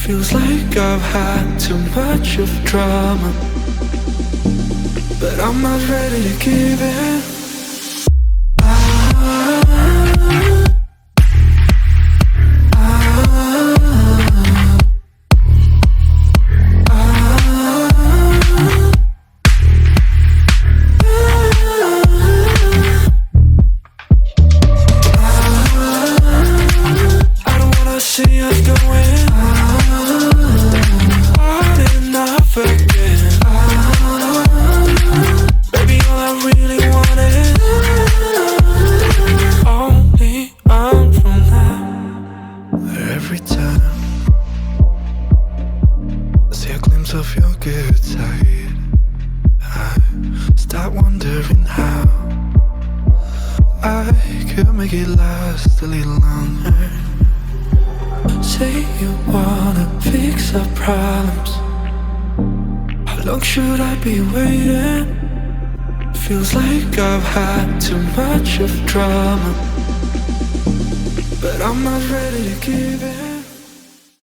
Feels like I've had too much of drama, but I'm not ready to give in. Of your good side, I start wondering how I could make it last a little longer. Say you wanna fix our problems. How long should I be waiting? Feels like I've had too much of drama, but I'm not ready to give in.